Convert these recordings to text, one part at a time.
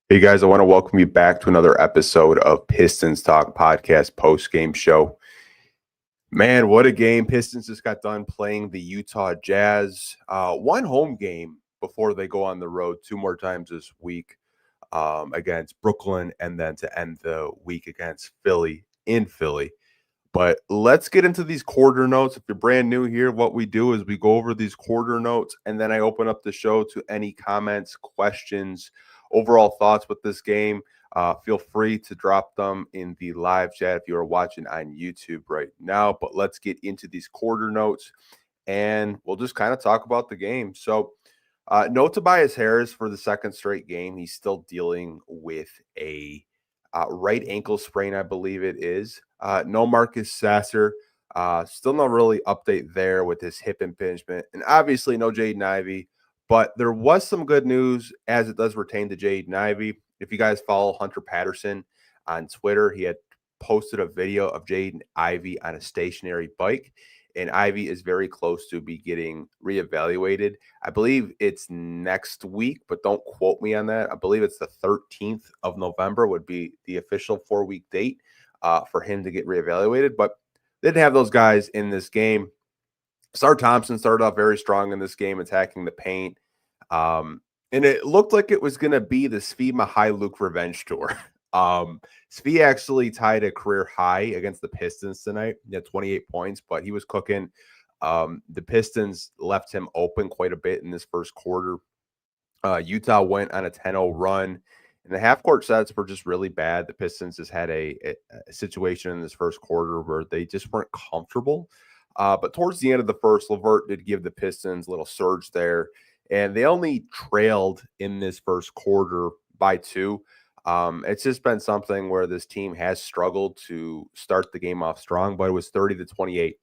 Hey guys, I want to welcome you back to another episode of Pistons Talk Podcast Postgame Show. Man, what a game. Pistons just got done playing the Utah Jazz. One home game before they go on the road two more times this week against Brooklyn and then to end the week against Philly in Philly. But let's get into these quarter notes. If you're brand new here, what we do is we go over these quarter notes and then I open up the show to any comments, questions, overall thoughts with this game. Feel free to drop them in the live chat if you are watching on YouTube right now. But let's get into these quarter notes and we'll just kind of talk about the game. So, no Tobias Harris for the second straight game. He's still dealing with a right ankle sprain, I believe it is. No Marcus Sasser. Still no really update there with his hip impingement. And obviously no Jaden Ivey. But there was some good news as it does pertain to Jaden Ivey. If you guys follow Hunter Patterson on Twitter, he had posted a video of Jaden Ivey on a stationary bike. And Ivy is very close to be getting reevaluated. I believe it's next week, but don't quote me on that. I believe it's the 13th of November would be the official 4-week date for him to get reevaluated. But they didn't have those guys in this game. Sar Thompson started off very strong in this game, attacking the paint. And it looked like it was going to be the Svi Mihailuk revenge tour. Svi actually tied a career high against the Pistons tonight. He had 28 points, but he was cooking. The Pistons left him open quite a bit in this first quarter. Utah went on a 10-0 run. And the half-court sets were just really bad. The Pistons just had a situation in this first quarter where they just weren't comfortable. But towards the end of the first, LeVert did give the Pistons a little surge there. And they only trailed in this first quarter by 2. It's just been something where this team has struggled to start the game off strong, but it was 30-28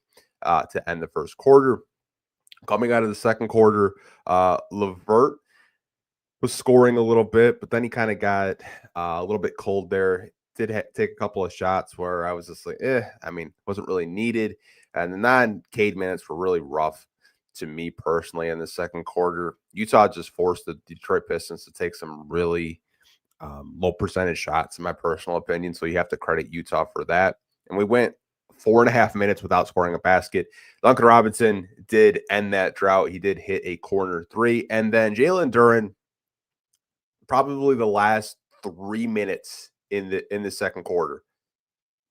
to end the first quarter. Coming out of the second quarter, LeVert was scoring a little bit, but then he kind of got a little bit cold there. Did take a couple of shots where I was just like, wasn't really needed. And the non-Cade minutes were really rough to me personally in the second quarter. Utah just forced the Detroit Pistons to take some really low percentage shots, in my personal opinion. So you have to credit Utah for that. And we went 4.5 minutes without scoring a basket. Duncan Robinson did end that drought. He did hit a corner 3. And then Jalen Duren, probably the last 3 minutes in the second quarter,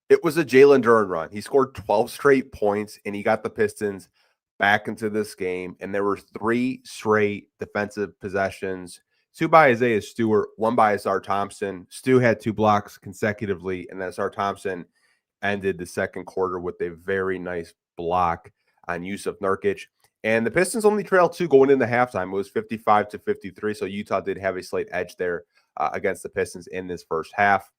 it was a Jalen Duren run. He scored 12 straight points, and he got the Pistons back into this game. And there were 3 straight defensive possessions, 2 by Isaiah Stewart, 1 by Sar Thompson. Stu had 2 blocks consecutively, and then Sar Thompson ended the second quarter with a very nice block on Yusuf Nurkic. And the Pistons only trailed 2 going into halftime. It was 55-53, so Utah did have a slight edge there against the Pistons in this first half.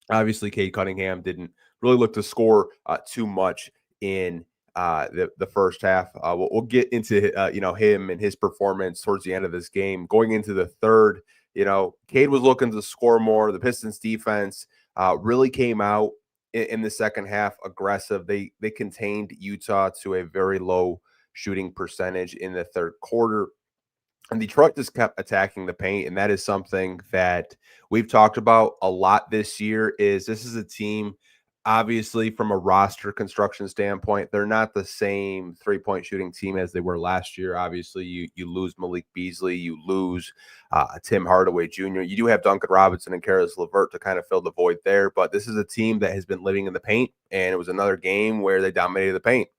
Obviously, Cade Cunningham didn't really look to score too much in the first half. We'll get into him and his performance towards the end of this game. Going into the third, Cade was looking to score more. The Pistons defense really came out in the second half aggressive. They contained Utah to a very low shooting percentage in the third quarter. And Detroit just kept attacking the paint, and that is something that we've talked about a lot this year. This is a team, obviously, from a roster construction standpoint, they're not the same three-point shooting team as they were last year. Obviously, you lose Malik Beasley, you lose Tim Hardaway Jr. You do have Duncan Robinson and Caris LeVert to kind of fill the void there, but this is a team that has been living in the paint, and it was another game where they dominated the paint.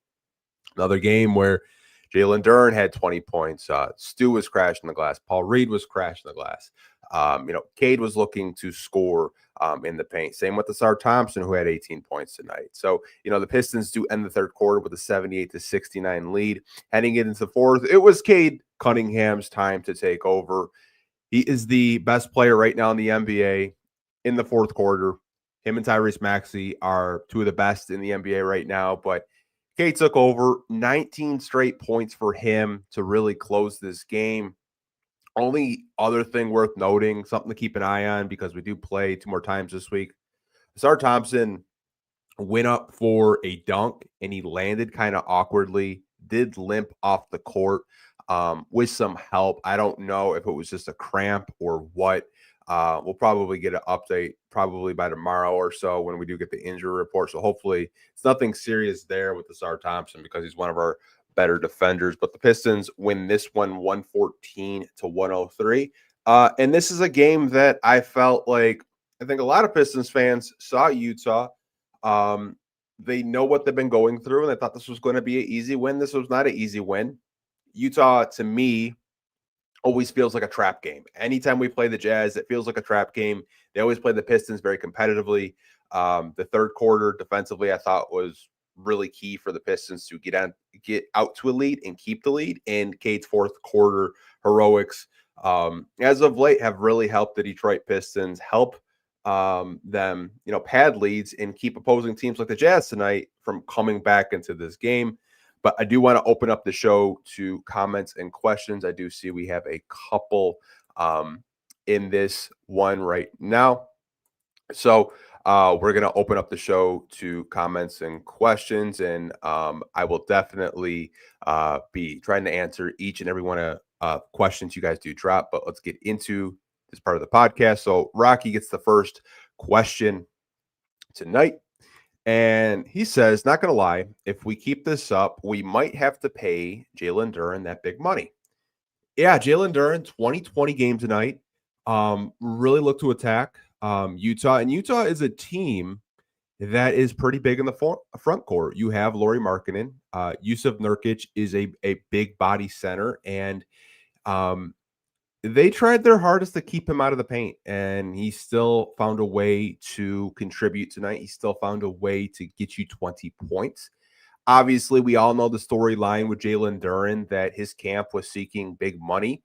Another game where Jalen Duren had 20 points. Stu was crashing the glass. Paul Reed was crashing the glass. Cade was looking to score in the paint. Same with the Sar Thompson, who had 18 points tonight. So, the Pistons do end the third quarter with a 78-69 lead. Heading into the fourth, it was Cade Cunningham's time to take over. He is the best player right now in the NBA in the fourth quarter. Him and Tyrese Maxey are 2 of the best in the NBA right now, but Cade took over. 19 straight points for him to really close this game. Only other thing worth noting, something to keep an eye on because we do play 2 more times this week. Sar Thompson went up for a dunk and he landed kind of awkwardly, did limp off the court. with some help. I don't know if it was just a cramp or what. We'll probably get an update probably by tomorrow or so when we do get the injury report. So hopefully it's nothing serious there with the Sar Thompson because he's one of our better defenders. But the Pistons win this one 114-103. And this is a game that I felt like I think a lot of Pistons fans saw Utah. They know what they've been going through, and they thought this was going to be an easy win. This was not an easy win. Utah, to me, always feels like a trap game. Anytime we play the Jazz, it feels like a trap game. They always play the Pistons very competitively. The third quarter defensively, I thought was really key for the Pistons to get out to a lead and keep the lead. And Cade's fourth quarter heroics, as of late, have really helped the Detroit Pistons help them, pad leads and keep opposing teams like the Jazz tonight from coming back into this game. But I do want to open up the show to comments and questions. I do see we have a couple in this one right now. So we're going to open up the show to comments and questions. And I will definitely be trying to answer each and every one of questions you guys do drop. But let's get into this part of the podcast. So Rocky gets the first question tonight. And he says, not going to lie, if we keep this up, we might have to pay Jalen Duren that big money. Yeah, Jalen Duren, 20 game tonight. Really look to attack Utah. And Utah is a team that is pretty big in the front court. You have Lauri Markkanen. Yusuf Nurkic is a big body center. And they tried their hardest to keep him out of the paint, and he still found a way to contribute tonight. He still found a way to get you 20 points. Obviously, we all know the storyline with Jalen Duren that his camp was seeking big money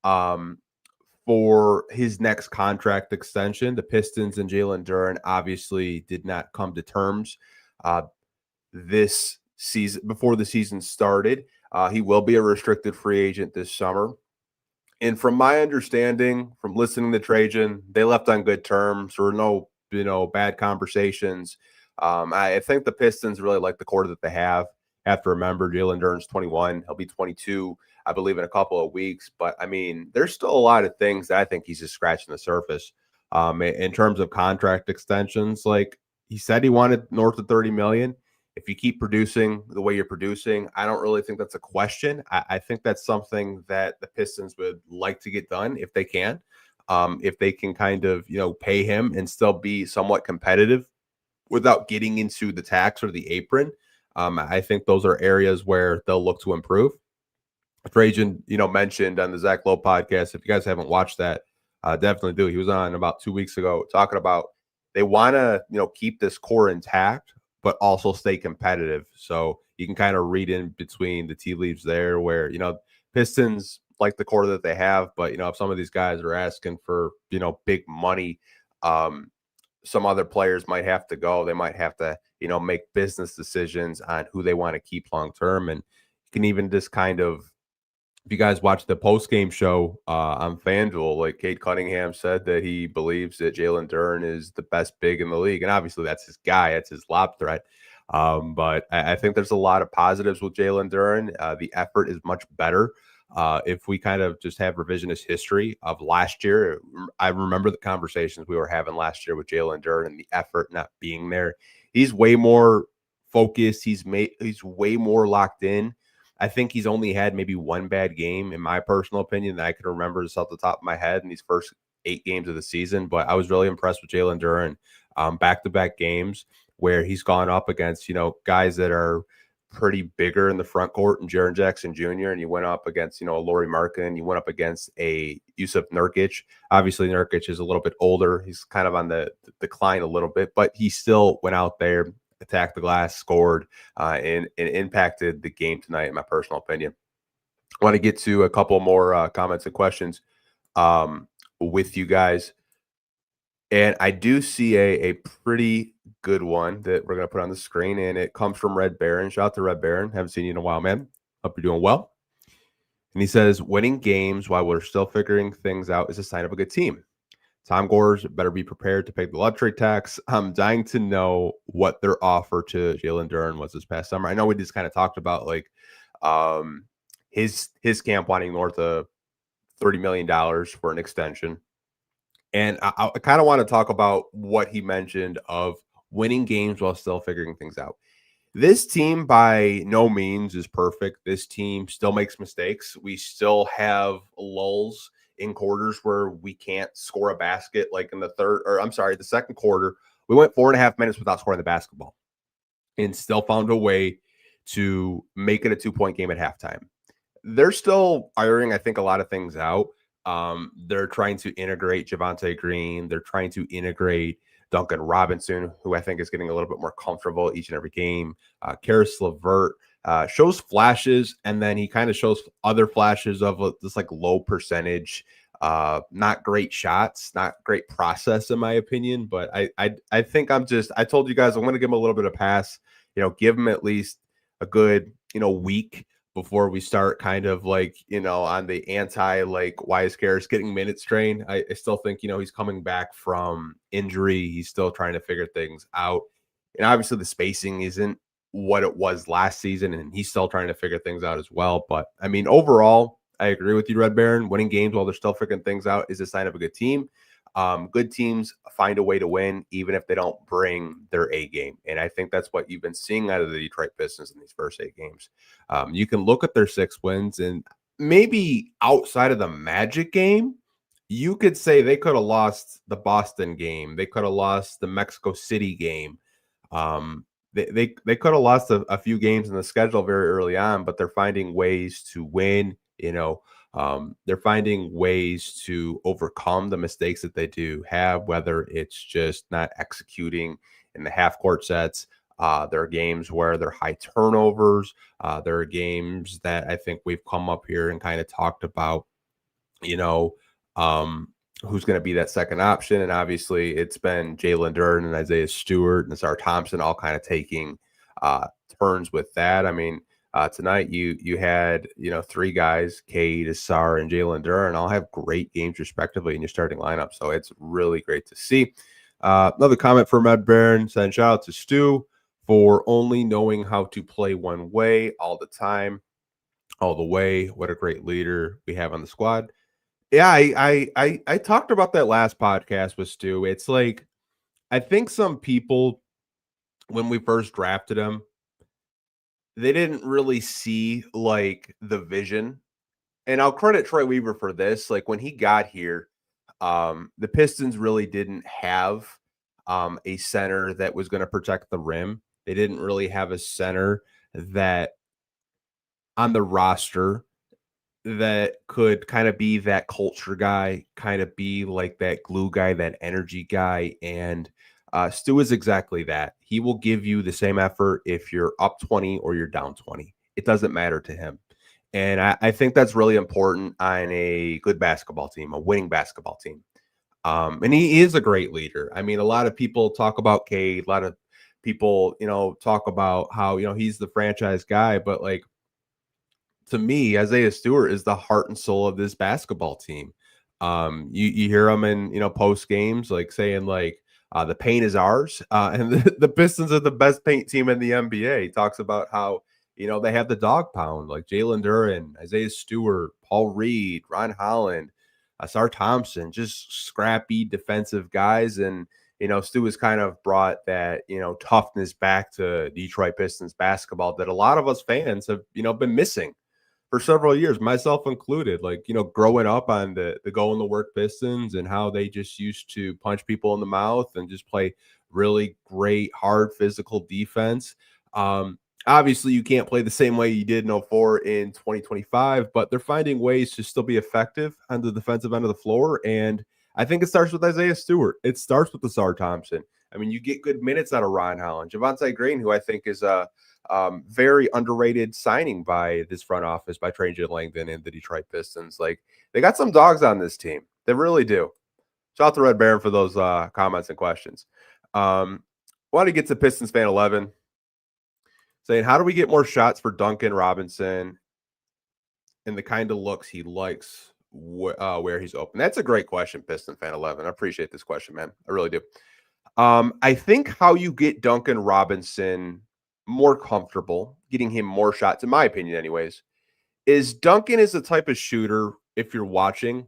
for his next contract extension. The Pistons and Jalen Duren obviously did not come to terms this season before the season started. He will be a restricted free agent this summer. And from my understanding, from listening to Trajan, they left on good terms. There were no, bad conversations. I think the Pistons really like the core that they have. Have to remember, Jalen Duren's 21. He'll be 22, I believe, in a couple of weeks. But, there's still a lot of things that I think he's just scratching the surface. In terms of contract extensions, like he said he wanted north of $30 million. If you keep producing the way you're producing, I don't really think that's a question. I think that's something that the Pistons would like to get done if they can. If they can kind of, pay him and still be somewhat competitive without getting into the tax or the apron. I think those are areas where they'll look to improve. Trajan, mentioned on the Zach Lowe podcast, if you guys haven't watched that, definitely do. He was on about 2 weeks ago talking about they want to, keep this core intact, but also stay competitive. So you can kind of read in between the tea leaves there where, Pistons like the core that they have, but, if some of these guys are asking for, big money, some other players might have to go. They might have to, make business decisions on who they want to keep long-term. And you can even just kind of, if you guys watch the post-game show on FanDuel, like Cade Cunningham said that he believes that Jalen Duren is the best big in the league. And obviously that's his guy. That's his lob threat. But I think there's a lot of positives with Jalen Duren. The effort is much better. If we kind of just have revisionist history of last year, I remember the conversations we were having last year with Jalen Duren and the effort not being there. He's way more focused. He's way more locked in. I think he's only had maybe one bad game, in my personal opinion, that I can remember just off the top of my head in these first 8 games of the season. But I was really impressed with Jalen Duren, back-to-back games where he's gone up against, guys that are pretty bigger in the front court and Jaren Jackson Jr. And you went up against, Lauri Markkanen. You went up against a Yusuf Nurkic. Obviously, Nurkic is a little bit older. He's kind of on the decline a little bit, but he still went out there, attacked the glass, scored, and impacted the game tonight, in my personal opinion. I want to get to a couple more comments and questions with you guys. And I do see a pretty good one that we're going to put on the screen, and it comes from Red Baron. Shout out to Red Baron. Haven't seen you in a while, man. Hope you're doing well. And he says, winning games while we're still figuring things out is a sign of a good team. Tom Gores better be prepared to pay the luxury tax. I'm dying to know what their offer to Jalen Duren was this past summer. I know we just kind of talked about his camp wanting north of $30 million for an extension. And I kind of want to talk about what he mentioned of winning games while still figuring things out. This team by no means is perfect. This team still makes mistakes. We still have lulls in quarters where we can't score a basket, like in the second quarter. We went 4.5 minutes without scoring the basketball and still found a way to make it a 2-point game at halftime. They're still ironing, I think, a lot of things out. They're trying to integrate Javonte Green. They're trying to integrate Duncan Robinson, who I think is getting a little bit more comfortable each and every game. Karis LeVert shows flashes, and then he kind of shows other flashes of this like low percentage, not great shots, not great process in my opinion. But I think I told you guys I'm going to give him a little bit of pass. Give him at least a good week before we start kind of like, on the anti like why is Karis getting minutes train. I still think, he's coming back from injury. He's still trying to figure things out. And obviously the spacing isn't what it was last season, and he's still trying to figure things out as well. But I mean, overall, I agree with you, Red Baron. Winning games while they're still figuring things out is a sign of a good team. Good teams find a way to win, even if they don't bring their A game. And I think that's what you've been seeing out of the Detroit Pistons in these first 8 games. You can look at their 6 wins, and maybe outside of the Magic game, you could say they could have lost the Boston game. They could have lost the Mexico City game. They could have lost a few games in the schedule very early on, but they're finding ways to win. They're finding ways to overcome the mistakes that they do have, whether it's just not executing in the half court sets. There are games where they're high turnovers. There are games that I think we've come up here and kind of talked about, who's going to be that second option. And obviously it's been Jalen Duren and Isaiah Stewart and Sarr Thompson all kind of taking turns with that. I mean, tonight you had 3 guys, Cade, Sarr, and Jalen Duren, all have great games respectively in your starting lineup. So it's really great to see. Another comment from Ed Barron saying, shout out to Stu for only knowing how to play one way all the time, all the way. What a great leader we have on the squad. Yeah, I talked about that last podcast with Stu. It's like, I think some people, when we first drafted him, they didn't really see like the vision. And I'll credit Troy Weaver for this. Like when he got here, the Pistons really didn't have a center that was going to protect the rim. They didn't really have a center that on the roster that could kind of be that culture guy, kind of be like that glue guy, that energy guy. And Stu is exactly that. He will give you the same effort if you're up 20 or you're down 20. It doesn't matter to him. And I think that's really important on a good basketball team, a winning basketball team. And he is a great leader. I mean, a lot of people talk about Cade. A lot of people, talk about how, he's the franchise guy. But like, to me, Isaiah Stewart is the heart and soul of this basketball team. You hear him in, post games, like saying like, the paint is ours. And the Pistons are the best paint team in the NBA. He talks about how, they have the dog pound, like Jalen Duren, Isaiah Stewart, Paul Reed, Ron Holland, Sarr Thompson, just scrappy defensive guys. And, Stu has kind of brought that, toughness back to Detroit Pistons basketball that a lot of us fans have, been missing for several years, myself included. Like, growing up on the go in the work Pistons and how they just used to punch people in the mouth and just play really great, hard physical defense. Obviously, you can't play the same way you did in 04 in 2025, but they're finding ways to still be effective on the defensive end of the floor. And I think it starts with Isaiah Stewart. It starts with the Sarr Thompson. I mean, you get good minutes out of Ron Holland, Javonte Green, who I think is a very underrated signing by this front office, by Trajan Langdon and the Detroit Pistons. Like, they got some dogs on this team. They really do. Shout out to Red Baron for those comments and questions. Want to get to Pistons fan 11 saying, how do we get more shots for Duncan Robinson and the kind of looks he likes where he's open? That's a great question, Piston fan 11. I appreciate this question, man. I really do. I think how you get Duncan Robinson more comfortable, getting him more shots, in my opinion anyways, is Duncan is the type of shooter, if you're watching,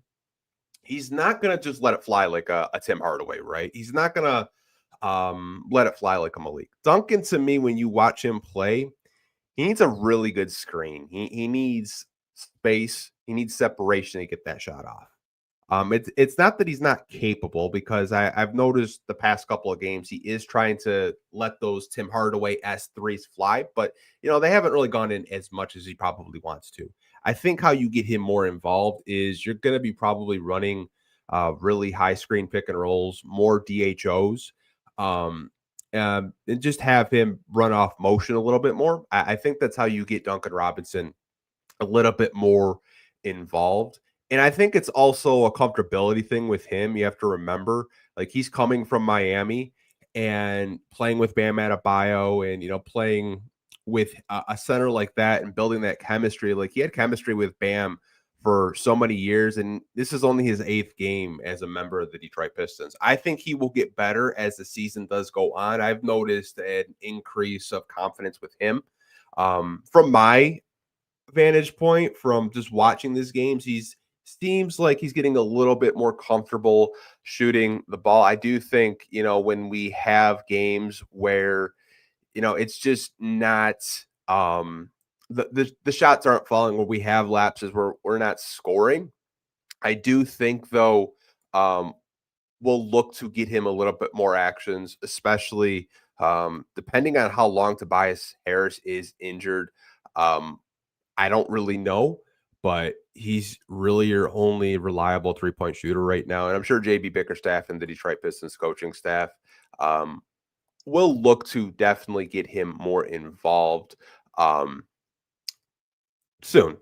he's not going to just let it fly like a Tim Hardaway, right? He's not going to let it fly like a Malik. Duncan, to me, when you watch him play, he needs a really good screen. He needs space. He needs separation to get that shot off. It's not that he's not capable, because I've noticed the past couple of games he is trying to let those Tim Hardaway S3s fly, but they haven't really gone in as much as he probably wants to. I think how you get him more involved is you're going to be probably running really high screen pick and rolls, more DHOs, and just have him run off motion a little bit more. I think that's how you get Duncan Robinson a little bit more involved. And I think it's also a comfortability thing with him. You have to remember, like, he's coming from Miami and playing with Bam Adebayo and, playing with a center like that and building that chemistry. Like, he had chemistry with Bam for so many years, and this is only his 8th game as a member of the Detroit Pistons. I think he will get better as the season does go on. I've noticed an increase of confidence with him. From my vantage point, from just watching these games, seems like he's getting a little bit more comfortable shooting the ball. I do think, when we have games where, it's just not the shots aren't falling, where we have lapses where we're not scoring. I do think, though, we'll look to get him a little bit more actions, especially depending on how long Tobias Harris is injured. I don't really know, but he's really your only reliable three-point shooter right now. And I'm sure JB Bickerstaff and the Detroit Pistons coaching staff will look to definitely get him more involved soon.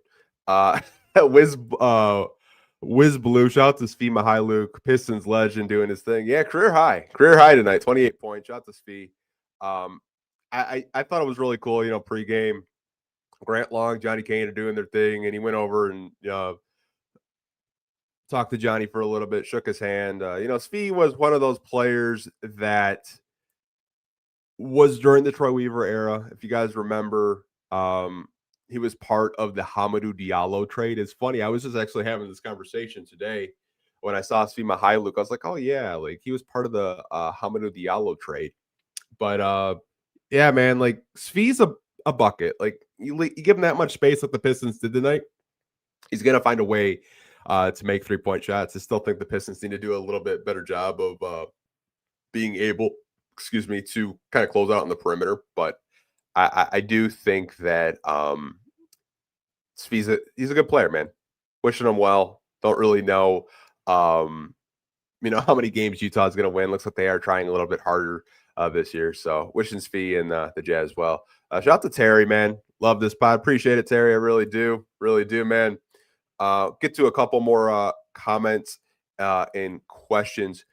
Wiz Blue, shout out to Svi Mihailuk, Pistons legend, doing his thing. Yeah, career high tonight, 28 points. Shout out to Svi. I thought it was really cool, pregame. Grant Long, Johnny Kane are doing their thing, and he went over and talked to Johnny for a little bit, shook his hand. Svi was one of those players that was during the Troy Weaver era. If you guys remember, he was part of the Hamidou Diallo trade. It's funny, I was just actually having this conversation today when I saw Svi Mihailuk. I was like, oh yeah, like he was part of the Hamidou Diallo trade. But yeah, man, like Svi's a bucket. Like you give him that much space like the Pistons did tonight, he's gonna find a way to make 3-point shots. I still think the Pistons need to do a little bit better job of being able, to kind of close out on the perimeter. But I do think that he's a good player, man. Wishing him well. Don't really know how many games Utah's gonna win. Looks like they are trying a little bit harder this year. So wishing Svi and the Jazz well. Shout out to Terry, man. Love this pod. Appreciate it, Terry. I really do, man. Get to a couple more comments and questions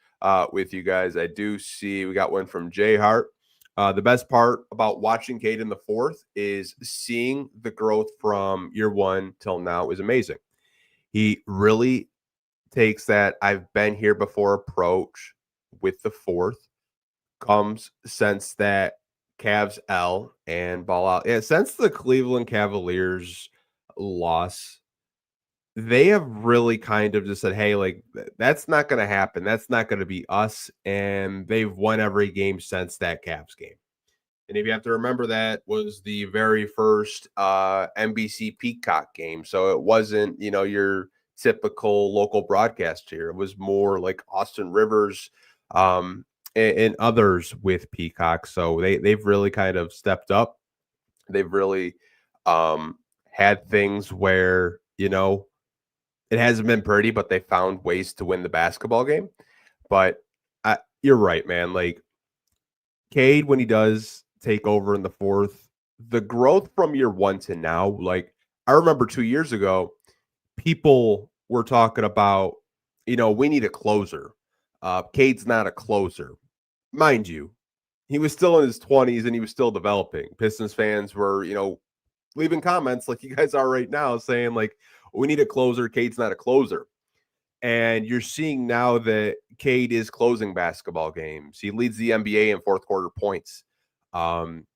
with you guys. I do see we got one from Jay Hart. The best part about watching Cade in the fourth is seeing the growth from year one till now is amazing. He really takes that I've been here before approach with the fourth. Comes since that Cavs L and ball out. Yeah, since the Cleveland Cavaliers loss, they have really kind of just said, hey, like, that's not going to happen. That's not going to be us. And they've won every game since that Cavs game. And if you have to remember, that was the very first NBC Peacock game. So it wasn't, your typical local broadcast here. It was more like Austin Rivers and others with Peacock. So they've really kind of stepped up. They've really had things where, it hasn't been pretty, but they found ways to win the basketball game. But you're right, man. Like, Cade, when he does take over in the fourth, the growth from year one to now, like, I remember 2 years ago, people were talking about, we need a closer. Cade's not a closer. Mind you, he was still in his 20s and he was still developing. Pistons fans were, leaving comments like you guys are right now saying, like, we need a closer. Cade's not a closer. And you're seeing now that Cade is closing basketball games. He leads the NBA in fourth quarter points. And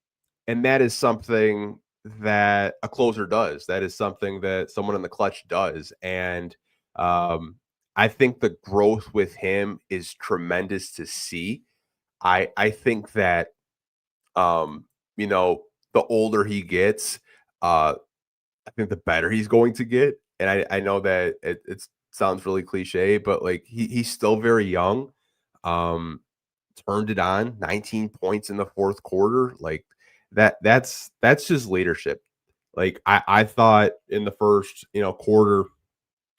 that is something that a closer does. That is something that someone in the clutch does. And I think the growth with him is tremendous to see. I think that um, you know, the older he gets, I think the better he's going to get. And I know that it sounds really cliche, but like he's still very young. Um, Turned it on, 19 points in the fourth quarter. Like that's just leadership. Like I thought in the first, quarter,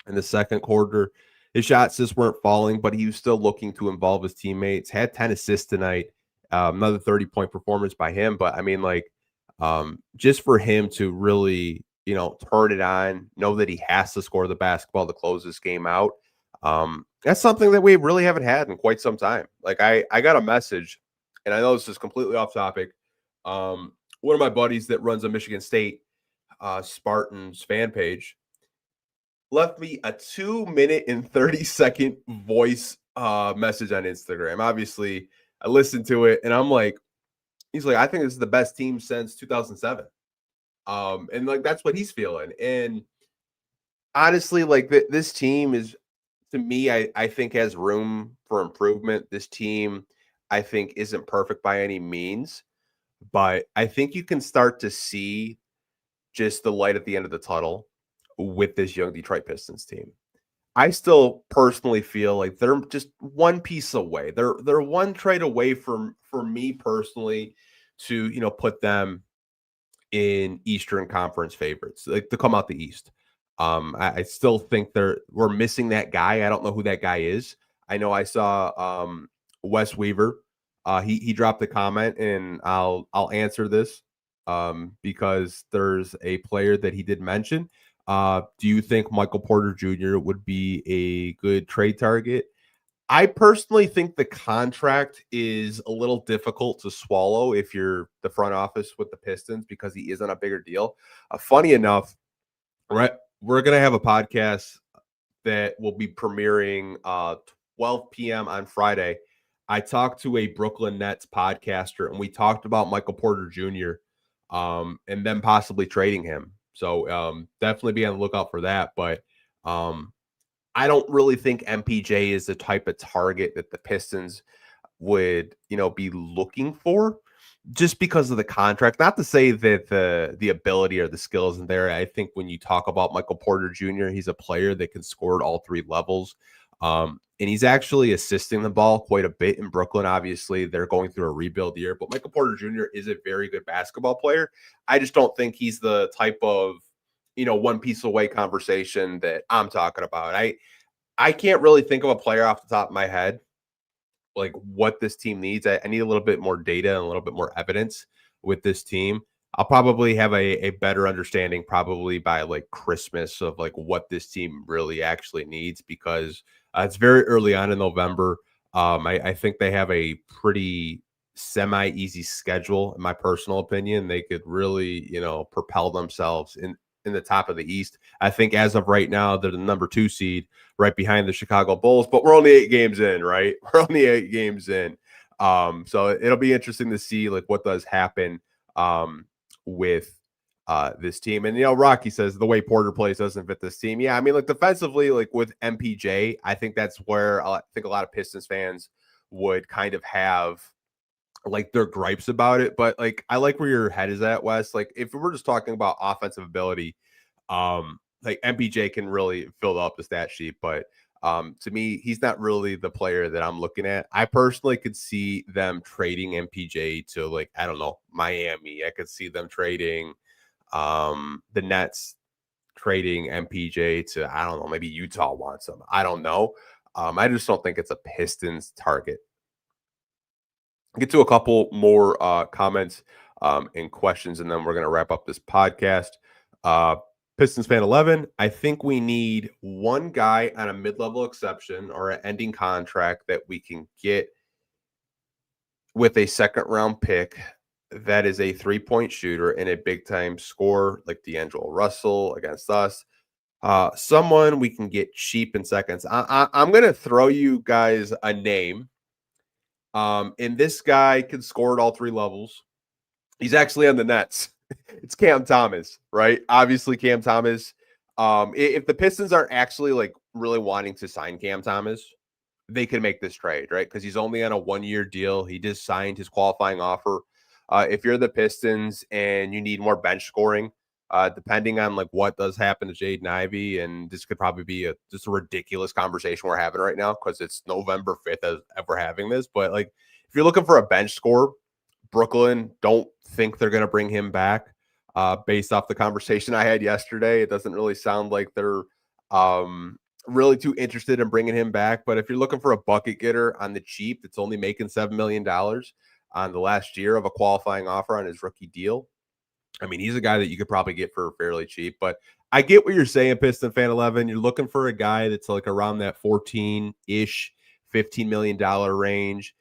in the second quarter, his shots just weren't falling, but he was still looking to involve his teammates. Had 10 assists tonight. Another 30-point performance by him. But I mean, like, just for him to really, turn it on, know that he has to score the basketball to close this game out. That's something that we really haven't had in quite some time. Like I got a message, and I know this is completely off topic. One of my buddies that runs a Michigan State Spartans fan page left me a 2 minute and 30-second voice message on Instagram. Obviously, I listened to it and I'm like, he's like, I think this is the best team since 2007. And like that's what he's feeling. And honestly, like this team is, to me, I think has room for improvement. This team, I think, isn't perfect by any means, but I think you can start to see just the light at the end of the tunnel with this young Detroit Pistons team. I still personally feel like they're just one piece away. They're one trade away from, for me personally, to put them in Eastern Conference favorites, like to come out the East. I still think we're missing that guy. I don't know who that guy is. I know I saw Wes Weaver. He dropped a comment, and I'll answer this because there's a player that he did mention. Do you think Michael Porter Jr. would be a good trade target? I personally think the contract is a little difficult to swallow if you're the front office with the Pistons because he is on a bigger deal. Funny enough, right, we're going to have a podcast that will be premiering 12 p.m. on Friday. I talked to a Brooklyn Nets podcaster, and we talked about Michael Porter Jr. And then possibly trading him. So definitely be on the lookout for that. But I don't really think MPJ is the type of target that the Pistons would, be looking for just because of the contract. Not to say that the ability or the skill isn't there. I think when you talk about Michael Porter Jr., he's a player that can score at all three levels. And he's actually assisting the ball quite a bit in Brooklyn. Obviously, they're going through a rebuild year, but Michael Porter Jr. is a very good basketball player. I just don't think he's the type of, one piece away conversation that I'm talking about. I can't really think of a player off the top of my head, like what this team needs. I need a little bit more data and a little bit more evidence with this team. I'll probably have a better understanding probably by like Christmas of like what this team really actually needs because it's very early on in November. I think they have a pretty semi-easy schedule, in my personal opinion. They could really, propel themselves in the top of the East. I think as of right now, they're the number 2 seed right behind the Chicago Bulls, but we're only 8 games in, right? We're only 8 games in. So it'll be interesting to see like what does happen with this team. And Rocky says the way Porter plays doesn't fit this team. Yeah, I mean, like defensively, like with MPJ, I think that's where I think a lot of Pistons fans would kind of have like their gripes about it. But like I like where your head is at, Wes. Like if we're just talking about offensive ability, like MPJ can really fill up the stat sheet, but to me, he's not really the player that I'm looking at. I personally could see them trading MPJ to like, I don't know, Miami. I could see them trading the Nets trading MPJ to, I don't know, maybe Utah wants him. I don't know. I just don't think it's a Pistons target. Get to a couple more comments and questions, and then we're going to wrap up this podcast. Pistons fan 11, I think we need one guy on a mid-level exception or an ending contract that we can get with a second-round pick that is a three-point shooter and a big-time scorer like D'Angelo Russell against us. Someone we can get cheap in seconds. I'm going to throw you guys a name. And this guy can score at all three levels. He's actually on the Nets. It's Cam Thomas, right? Obviously, Cam Thomas. If the Pistons aren't actually like really wanting to sign Cam Thomas, they could make this trade, right? Because he's only on a 1-year deal. He just signed his qualifying offer. If you're the Pistons and you need more bench scoring, depending on like what does happen to Jaden Ivey, and this could probably be just a ridiculous conversation we're having right now because it's November 5th as we're having this. But like, if you're looking for a bench score, Brooklyn don't think they're going to bring him back. Based off the conversation I had yesterday, it doesn't really sound like they're really too interested in bringing him back. But if you're looking for a bucket getter on the cheap that's only making $7 million on the last year of a qualifying offer on his rookie deal, I mean, he's a guy that you could probably get for fairly cheap. But I get what you're saying, Piston Fan 11. You're looking for a guy that's like around that 14-ish, $15 million range.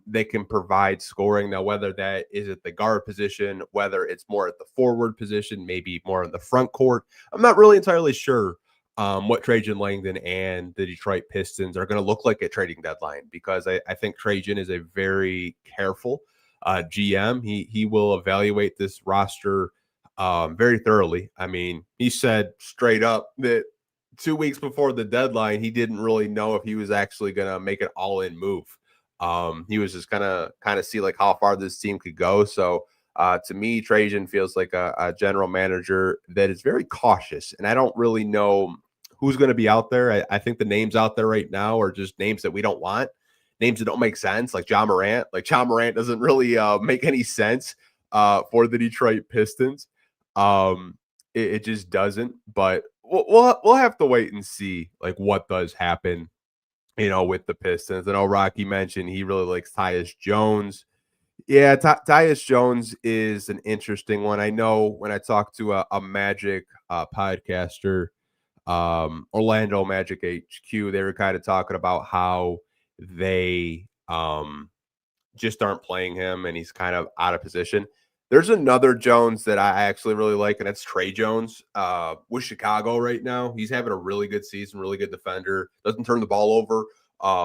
They can provide scoring. Now, whether that is at the guard position, whether it's more at the forward position, maybe more in the front court, I'm not really entirely sure what Trajan Langdon and the Detroit Pistons are going to look like at trading deadline, because I think Trajan is a very careful GM. He will evaluate this roster very thoroughly. I mean, he said straight up that 2 weeks before the deadline, he didn't really know if he was actually going to make an all-in move. He was just gonna kind of see like how far this team could go. So to me, Trajan feels like a general manager that is very cautious, and I don't really know who's going to be out there. I think the names out there right now are just names that we don't want, names that don't make sense, like Ja Morant. Like Ja Morant doesn't really make any sense for the Detroit Pistons. It just doesn't. But we'll have to wait and see like what does happen, with the Pistons. I know Rocky mentioned he really likes Tyus Jones. Yeah, Tyus Jones is an interesting one. I know when I talked to a Magic podcaster, Orlando Magic HQ, they were kind of talking about how they just aren't playing him and he's kind of out of position. There's another Jones that I actually really like, and that's Trey Jones with Chicago right now. He's having a really good season, really good defender, doesn't turn the ball over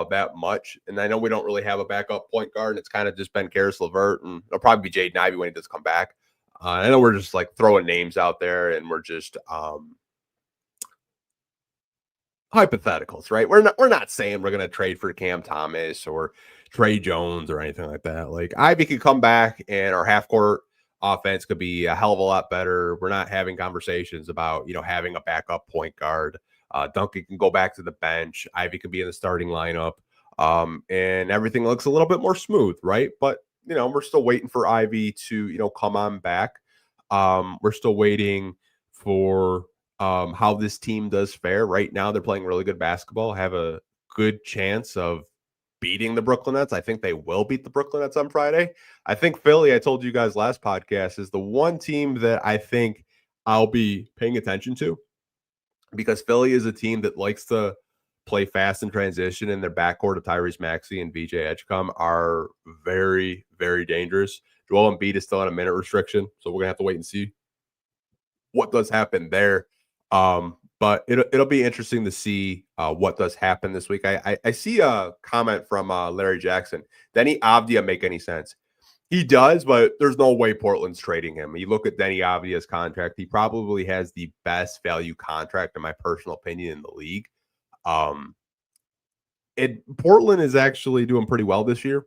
that much. And I know we don't really have a backup point guard, and it's kind of just been Karis LeVert, and it'll probably be Jaden Ivey when he does come back. I know we're just like throwing names out there, and we're just hypotheticals, right? We're not saying we're gonna trade for Cam Thomas or Trey Jones or anything like that. Like Ivy could come back and our half court offense could be a hell of a lot better. We're not having conversations about having a backup point guard. Duncan can go back to the bench. Ivy could be in the starting lineup, and everything looks a little bit more smooth, right? But we're still waiting for Ivy to come on back. We're still waiting for how this team does fare. Right now, they're playing really good basketball, have a good chance of beating the Brooklyn Nets. I think they will beat the Brooklyn Nets on Friday. I think Philly, I told you guys last podcast, is the one team that I think I'll be paying attention to, because Philly is a team that likes to play fast in transition, and their backcourt of Tyrese Maxey and VJ Edgecombe are very, very dangerous. Joel Embiid is still on a minute restriction, so we're going to have to wait and see what does happen there. But it'll be interesting to see what does happen this week. I see a comment from Larry Jackson. Denny Avdia make any sense? He does, but there's no way Portland's trading him. You look at Denny Avdia's contract; he probably has the best value contract, in my personal opinion, in the league. Portland is actually doing pretty well this year.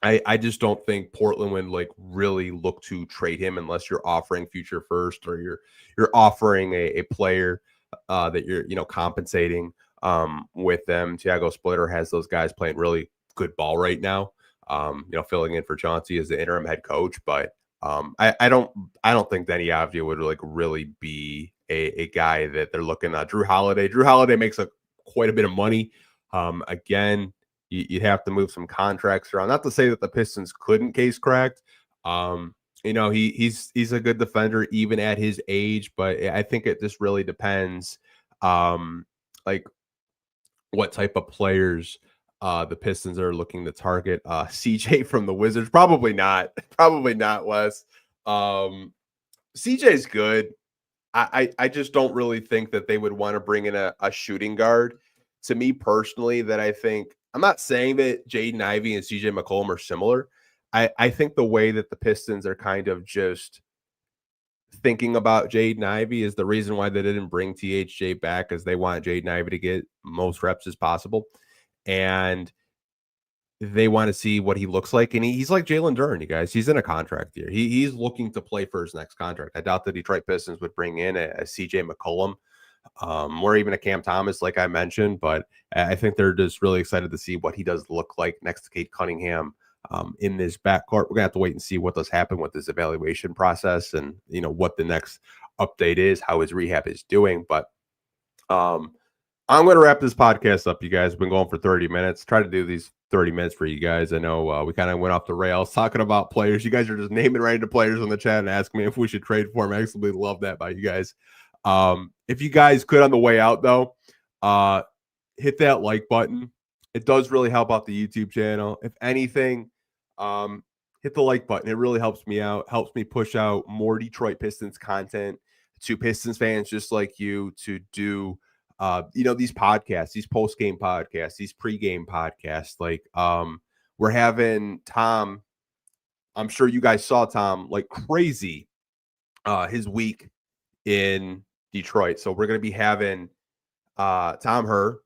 I just don't think Portland would like really look to trade him unless you're offering future first, or you're offering a player that you're compensating with them. Thiago Splitter has those guys playing really good ball right now. Filling in for Chauncey as the interim head coach, but I don't think Denny Avdia would like really be a guy that they're looking at. Drew Holiday makes quite a bit of money. Again, you'd have to move some contracts around. Not to say that the Pistons couldn't case cracked. He's a good defender even at his age, but I think it just really depends, like what type of players the Pistons are looking to target. CJ from the Wizards, probably not, Wes. CJ's good. I just don't really think that they would want to bring in a shooting guard. To me personally, that I think, I'm not saying that Jaden Ivey and CJ McCollum are similar. I think the way that the Pistons are kind of just thinking about Jaden Ivey is the reason why they didn't bring THJ back, is they want Jaden Ivey to get most reps as possible. And they want to see what he looks like. And he's like Jalen Duren, you guys. He's in a contract year. He's looking to play for his next contract. I doubt the Detroit Pistons would bring in a CJ McCollum or even a Cam Thomas, like I mentioned. But I think they're just really excited to see what he does look like next to Cade Cunningham in this backcourt. We're going to have to wait and see what does happen with this evaluation process and, what the next update is, how his rehab is doing. But I'm going to wrap this podcast up, you guys. We've been going for 30 minutes. Try to do these 30 minutes for you guys. I know we kind of went off the rails talking about players. You guys are just naming random players on the chat and asking me if we should trade for them. I absolutely love that by you guys. If you guys could, on the way out, though, hit that like button. It does really help out the YouTube channel. If anything, hit the like button. It really helps me out, helps me push out more Detroit Pistons content to Pistons fans just like you, to do these podcasts, these post-game podcasts, these pre-game podcasts. Like we're having Tom, I'm sure you guys saw Tom like crazy his week in Detroit. So we're going to be having Tom Herr,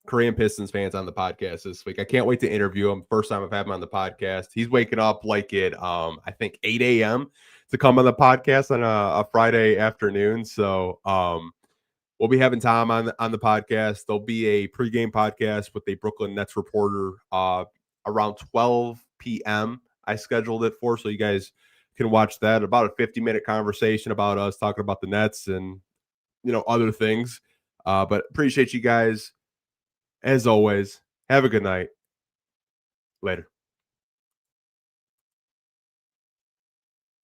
Korean Pistons fans, on the podcast this week. I can't wait to interview him. First time I've had him on the podcast. He's waking up like at I think 8 a.m. to come on the podcast on a Friday afternoon. So we'll be having Tom on the podcast. There'll be a pregame podcast with a Brooklyn Nets reporter around 12 p.m. I scheduled it for, so you guys can watch that. About a 50-minute conversation about us talking about the Nets and other things. But appreciate you guys. As always, have a good night. Later.